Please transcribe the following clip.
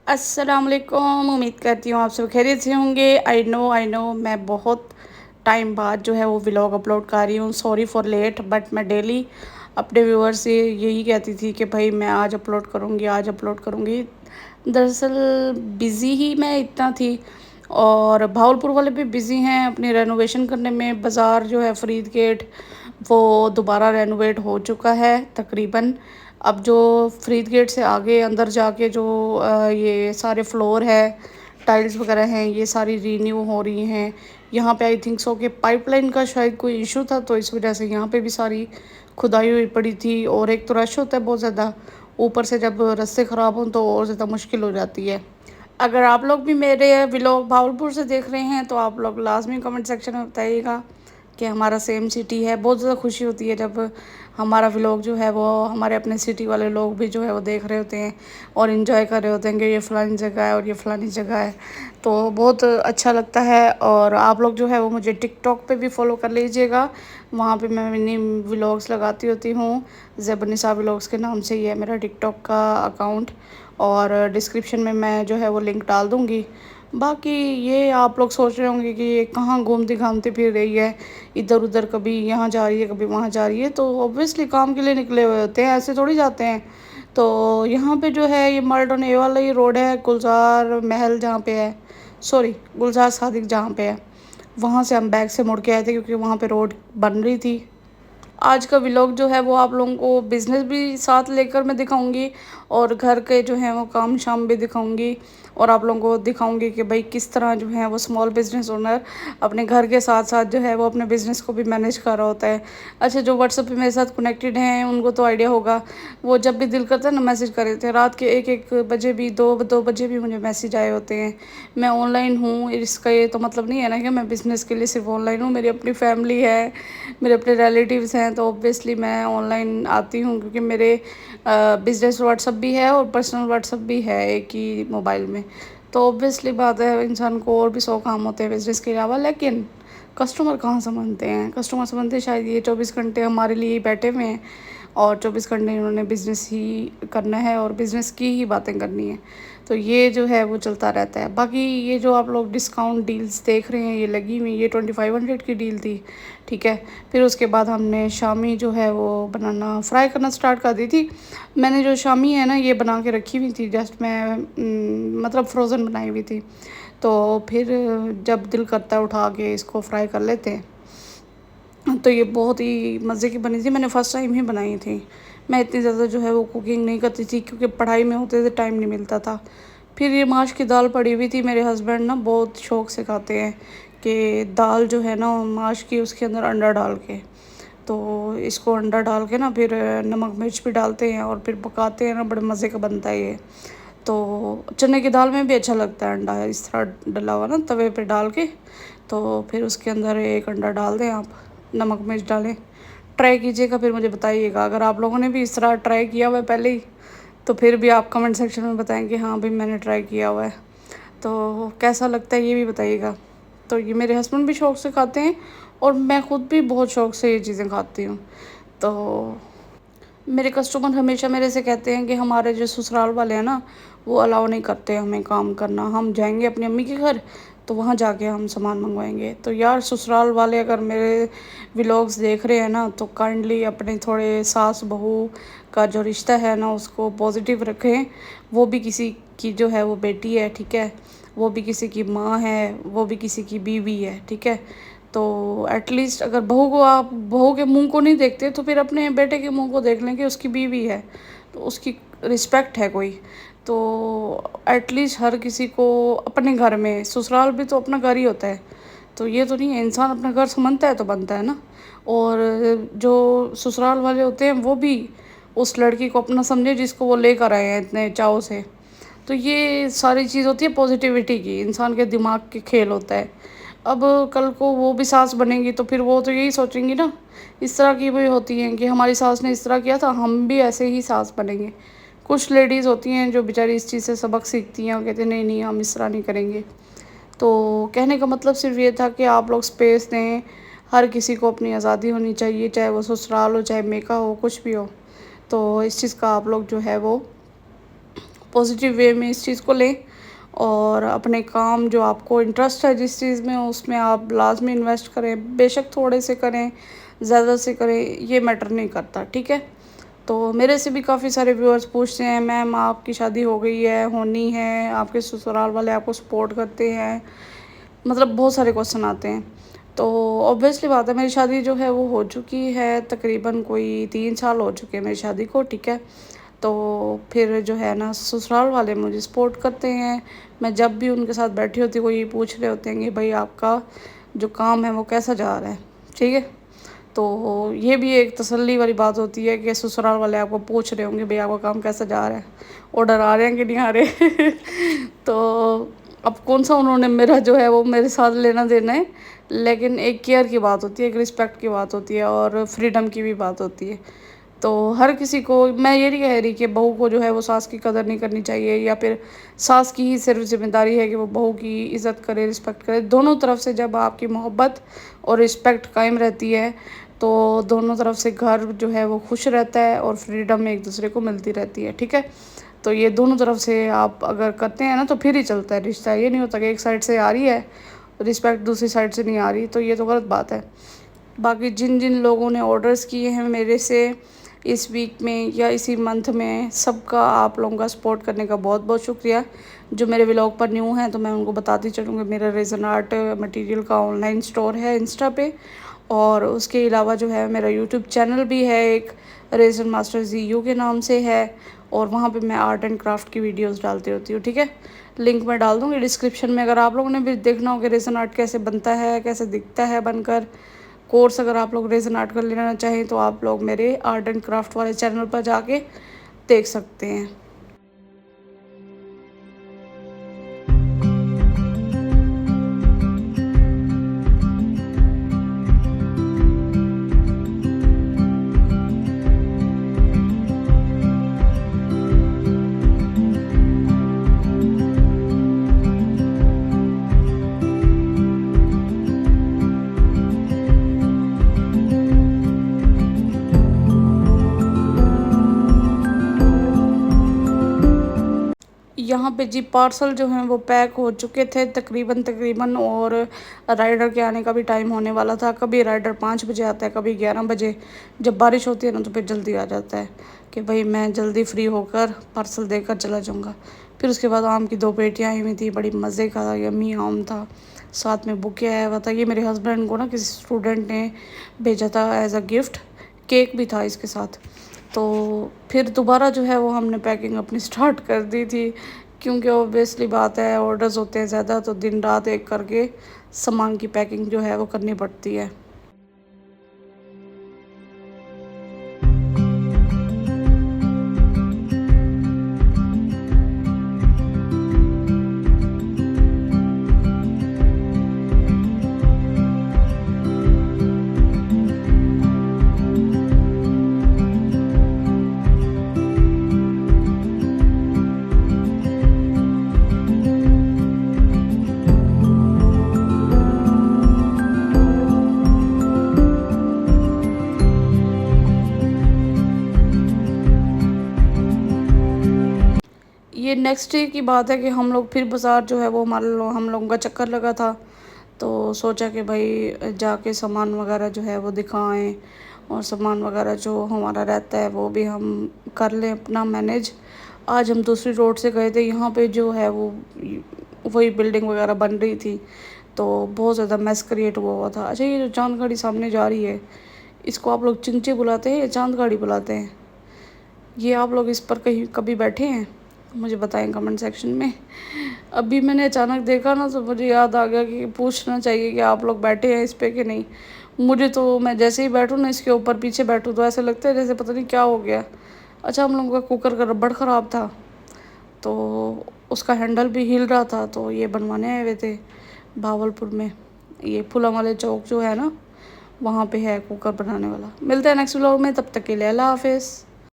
अस्सलाम वालेकुम। उम्मीद करती हूँ आप सब खैरियत से होंगे। आई नो मैं बहुत टाइम बाद जो है वो व्लॉग अपलोड कर रही हूँ। सॉरी फॉर लेट, बट मैं डेली अपने व्यूअर से यही कहती थी कि भाई मैं आज अपलोड करूँगी, आज अपलोड करूँगी। दरअसल बिज़ी ही मैं इतना थी, और भावलपुर वाले भी बिज़ी हैं अपनी रेनोवेशन करने में। बाज़ार जो है फरीद गेट वो दोबारा रेनोवेट हो चुका है तकरीबन। अब जो फरीद गेट से आगे अंदर जाके जो ये सारे फ्लोर है, टाइल्स वगैरह हैं, ये सारी रीन्यू हो रही हैं। यहाँ पे आई थिंक सो कि पाइपलाइन का शायद कोई इशू था, तो इस वजह से यहाँ पे भी सारी खुदाई हुई पड़ी थी। और एक तो रश होता है बहुत ज़्यादा, ऊपर से जब रास्ते ख़राब हों तो और ज़्यादा मुश्किल हो जाती है। अगर आप लोग भी मेरे व्लॉग भावलपुर से देख रहे हैं तो आप लोग लाजमी कमेंट सेक्शन में बताइएगा कि हमारा सेम सिटी है। बहुत ज़्यादा खुशी होती है जब हमारा व्लॉग जो है वो हमारे अपने सिटी वाले लोग भी जो है वो देख रहे होते हैं और इन्जॉय कर रहे होते हैं कि ये फ़लानी जगह है और ये फ़लानी जगह है। तो बहुत अच्छा लगता है। और आप लोग जो है वो मुझे टिकटॉक पे भी फॉलो कर लीजिएगा। वहाँ पे मैं मिनी व्लॉग्स लगाती होती हूँ। ज़ेबनिसा व्लॉग्स के नाम से ही है मेरा टिकटॉक का अकाउंट, और डिस्क्रिप्शन में मैं जो है वो लिंक डाल दूँगी। बाकी ये आप लोग सोच रहे होंगे कि ये कहाँ घूमती घामती फिर रही है, इधर उधर, कभी यहाँ जा रही है कभी वहाँ जा रही है। तो ऑब्वियसली काम के लिए निकले हुए होते हैं, ऐसे थोड़ी जाते हैं। तो यहाँ पे जो है ये माल्टन ए वाला ये रोड है, गुलजार महल जहाँ पे है, सॉरी गुलजार सादिक जहाँ पे है, वहाँ से हम बैक से मुड़ के आए थे क्योंकि वहाँ पे रोड बन रही थी। आज का व्लॉग जो है वो आप लोगों को बिज़नेस भी साथ लेकर मैं दिखाऊंगी, और घर के जो है वो काम शाम भी दिखाऊंगी। और आप लोगों को दिखाऊंगी कि भाई किस तरह जो है वो स्मॉल बिज़नेस ओनर अपने घर के साथ साथ जो है वो अपने बिज़नेस को भी मैनेज कर रहा होता है। अच्छा, जो व्हाट्सएप पे मेरे साथ कनेक्टेड हैं उनको तो आइडिया होगा, वो जब भी दिल करता है ना मैसेज कर देते हैं। रात के एक एक बजे भी, दो बजे भी मुझे मैसेज आए होते हैं। मैं ऑनलाइन हूँ, इसका ये तो मतलब नहीं है ना कि मैं बिज़नेस के लिए सिर्फ ऑनलाइन हूँ। मेरी अपनी फैमिली है, मेरे अपने रिलेटिव्स हैं, तो ऑब्वियसली मैं ऑनलाइन आती हूँ क्योंकि मेरे बिज़नेस व्हाट्सएप भी है और पर्सनल व्हाट्सएप भी है एक ही मोबाइल में। तो ऑब्वियसली बात है, इंसान को और भी 100 काम होते हैं बिज़नेस के अलावा, लेकिन कस्टमर कहाँ समझते हैं। कस्टमर समझते हैं शायद ये 24 घंटे हमारे लिए ही बैठे हुए हैं, और 24 घंटे इन्होंने बिज़नेस ही करना है और बिज़नेस की ही बातें करनी है। तो ये जो है वो चलता रहता है। बाकी ये जो आप लोग डिस्काउंट डील्स देख रहे हैं ये लगी हुई, ये 2500 की डील थी, ठीक है। फिर उसके बाद हमने शामी जो है वो बनाना फ्राई करना स्टार्ट कर दी थी। मैंने जो शामी है ना ये बना के रखी हुई थी, जस्ट मैं मतलब फ्रोज़न बनाई हुई थी। तो फिर जब दिल करता है उठा के इसको फ्राई कर लेते हैं। तो ये बहुत ही मज़े की बनी थी, मैंने फ़र्स्ट टाइम ही बनाई थी। मैं इतनी ज़्यादा जो है वो कुकिंग नहीं करती थी क्योंकि पढ़ाई में होते थे, टाइम नहीं मिलता था। फिर ये माश की दाल पड़ी हुई थी, मेरे हस्बैंड ना बहुत शौक़ से खाते हैं कि दाल जो है ना माश की, उसके अंदर अंडा डाल के, तो इसको अंडा डाल के ना फिर नमक मिर्च भी डालते हैं और फिर पकाते हैं ना, बड़े मज़े का बनता है ये। तो चने की दाल में भी अच्छा लगता है अंडा इस तरह डला हुआ ना तवे पे डाल के। तो फिर उसके अंदर एक अंडा डाल दें आप, नमक मिर्च डालें, ट्राई कीजिएगा, फिर मुझे बताइएगा। अगर आप लोगों ने भी इस तरह ट्राई किया हुआ है पहले ही, तो फिर भी आप कमेंट सेक्शन में बताएं कि हाँ भाई मैंने ट्राई किया हुआ है, तो कैसा लगता है ये भी बताइएगा। तो ये मेरे हस्बैंड भी शौक़ से खाते हैं और मैं ख़ुद भी बहुत शौक़ से ये चीज़ें खाती हूँ। तो मेरे कस्टमर हमेशा मेरे से कहते हैं कि हमारे जो ससुराल वाले हैं ना वो अलाउ नहीं करते हमें काम करना। हम जाएंगे अपनी अम्मी के घर तो वहाँ जाके हम सामान मंगवाएंगे। तो यार ससुराल वाले अगर मेरे व्लॉग्स देख रहे हैं ना तो काइंडली अपने थोड़े सास बहू का जो रिश्ता है ना उसको पॉजिटिव रखें। वो भी किसी की जो है वो बेटी है, ठीक है, वो भी किसी की माँ है, वो भी किसी की बीवी है, ठीक है। तो एटलीस्ट अगर बहू को आप बहू के मुंह को नहीं देखते तो फिर अपने बेटे के मुंह को देख लें कि उसकी बीवी है तो उसकी रिस्पेक्ट है कोई। तो एटलीस्ट हर किसी को अपने घर में, ससुराल भी तो अपना घर ही होता है। तो ये तो नहीं है, इंसान अपना घर समझता है तो बनता है ना। और जो ससुराल वाले होते हैं वो भी उस लड़की को अपना समझे जिसको वो लेकर आए हैं इतने चाव से। तो ये सारी चीज़ होती है पॉजिटिविटी की, इंसान के दिमाग के खेल होता है। अब कल को वो भी सास बनेंगी तो फिर वो तो यही सोचेंगी ना, इस तरह की भी होती हैं कि हमारी सास ने इस तरह किया था, हम भी ऐसे ही सास बनेंगे। कुछ लेडीज़ होती हैं जो बेचारी इस चीज़ से सबक सीखती हैं और कहते हैं नहीं नहीं हम इस तरह नहीं करेंगे। तो कहने का मतलब सिर्फ ये था कि आप लोग स्पेस दें, हर किसी को अपनी आज़ादी होनी चाहिए, चाहे वो ससुराल हो चाहे मेका हो कुछ भी हो। तो इस चीज़ का आप लोग जो है वो पॉजिटिव वे में इस चीज़ को लें और अपने काम जो आपको इंटरेस्ट है जिस चीज़ में उसमें आप लाजमी इन्वेस्ट करें। बेशक थोड़े से करें, ज़्यादा से करें, ये मैटर नहीं करता, ठीक है। तो मेरे से भी काफ़ी सारे व्यूअर्स पूछते हैं, मैम आपकी शादी हो गई है, होनी है, आपके ससुराल वाले आपको सपोर्ट करते हैं, मतलब बहुत सारे क्वेश्चन आते हैं। तो ऑब्वियसली बात है, मेरी शादी जो है वो हो चुकी है, तकरीबन कोई 3 साल हो चुके हैं मेरी शादी को, ठीक है। तो फिर जो है ना ससुराल वाले मुझे सपोर्ट करते हैं। मैं जब भी उनके साथ बैठी होती हूँ वो ये पूछ रहे होते हैं कि भाई आपका जो काम है वो कैसा जा रहा है, ठीक है। तो ये भी एक तसल्ली वाली बात होती है कि ससुराल वाले आपको पूछ रहे होंगे भाई आपका काम कैसा जा रहा है, ऑर्डर आ रहे हैं कि नहीं आ रहे। तो अब कौन सा उन्होंने मेरा जो है वो मेरे साथ लेना देना है, लेकिन एक केयर की बात होती है, एक रिस्पेक्ट की बात होती है और फ्रीडम की भी बात होती है। तो हर किसी को मैं ये नहीं कह रही कि बहू को जो है वो सास की कदर नहीं करनी चाहिए या फिर सास की ही सिर्फ जिम्मेदारी है कि वो बहू की इज़्ज़त करे, रिस्पेक्ट करे। दोनों तरफ से जब आपकी मोहब्बत और रिस्पेक्ट कायम रहती है तो दोनों तरफ से घर जो है वो खुश रहता है और फ्रीडम एक दूसरे को मिलती रहती है, ठीक है। तो ये दोनों तरफ से आप अगर करते हैं ना तो फिर ही चलता है रिश्ता। ये नहीं होता कि एक साइड से आ रही है रिस्पेक्ट, दूसरी साइड से नहीं आ रही, तो ये तो गलत बात है। बाकी जिन जिन लोगों ने ऑर्डर्स किए हैं मेरे से इस वीक में या इसी मंथ में, सबका आप लोगों का सपोर्ट करने का बहुत बहुत शुक्रिया। जो मेरे व्लॉग पर न्यू हैं तो मैं उनको बताती चलूँगी, मेरा रेज़न आर्ट मटेरियल का ऑनलाइन स्टोर है इंस्टा पे, और उसके अलावा जो है मेरा यूट्यूब चैनल भी है एक, रेज़न मास्टर ZU के नाम से है, और वहाँ पे मैं आर्ट एंड क्राफ्ट की वीडियोस डालती होती हूँ, ठीक है। लिंक मैं डाल दूँगी डिस्क्रिप्शन में। अगर आप लोगों ने भी देखना हो कि रेज़न आर्ट कैसे बनता है, कैसे दिखता है बनकर, कोर्स अगर आप लोग रेज़न आर्ट कर लेना चाहें तो आप लोग मेरे आर्ट एंड क्राफ्ट वाले चैनल पर जाके देख सकते हैं। यहाँ पे जी पार्सल जो हैं वो पैक हो चुके थे तकरीबन, और राइडर के आने का भी टाइम होने वाला था। कभी राइडर 5 बजे आता है, कभी 11 बजे। जब बारिश होती है ना तो फिर जल्दी आ जाता है कि भाई मैं जल्दी फ्री होकर पार्सल देकर चला जाऊँगा। फिर उसके बाद आम की 2 पेटियाँ आई हुई थी, बड़ी मज़े का यम्मी आम था, साथ में बुके आया हुआ था। ये मेरे हस्बैंड को ना किसी स्टूडेंट ने भेजा था एज अ गिफ्ट, केक भी था इसके साथ। तो फिर दोबारा जो है वो हमने पैकिंग अपनी स्टार्ट कर दी थी, क्योंकि ऑब्वियसली बात है ऑर्डर्स होते हैं ज़्यादा, तो दिन रात एक करके सामान की पैकिंग जो है वो करनी पड़ती है। ये नेक्स्ट डे की बात है कि हम लोग फिर बाज़ार जो है वो हम लोगों का चक्कर लगा था। तो सोचा कि भाई जाके सामान वगैरह जो है वो दिखाएं और सामान वगैरह जो हमारा रहता है वो भी हम कर लें अपना मैनेज। आज हम दूसरी रोड से गए थे, यहाँ पे जो है वो वही बिल्डिंग वगैरह बन रही थी, तो बहुत ज़्यादा मैस क्रिएट हुआ था। अच्छा, ये जो चांद गाड़ी सामने जा रही है, इसको आप लोग चिंचे बुलाते हैं या चांद गाड़ी बुलाते हैं? ये आप लोग इस पर कहीं कभी बैठे हैं? मुझे बताएं कमेंट सेक्शन में। अभी मैंने अचानक देखा ना तो मुझे याद आ गया कि पूछना चाहिए कि आप लोग बैठे हैं इस पे कि नहीं। मुझे तो मैं जैसे ही बैठूँ ना इसके ऊपर पीछे बैठूँ तो ऐसे लगता है जैसे पता नहीं क्या हो गया। अच्छा, हम लोगों का कुकर का रबड़ ख़राब था तो उसका हैंडल भी हिल रहा था, तो ये बनवाने आए हुए थे भावलपुर में। ये फुला वाले चौक जो है ना वहाँ पे है कुकर बनाने वाला। मिलते हैं नेक्स्ट व्लॉग में, तब तक के लिए अल्लाह हाफिज़।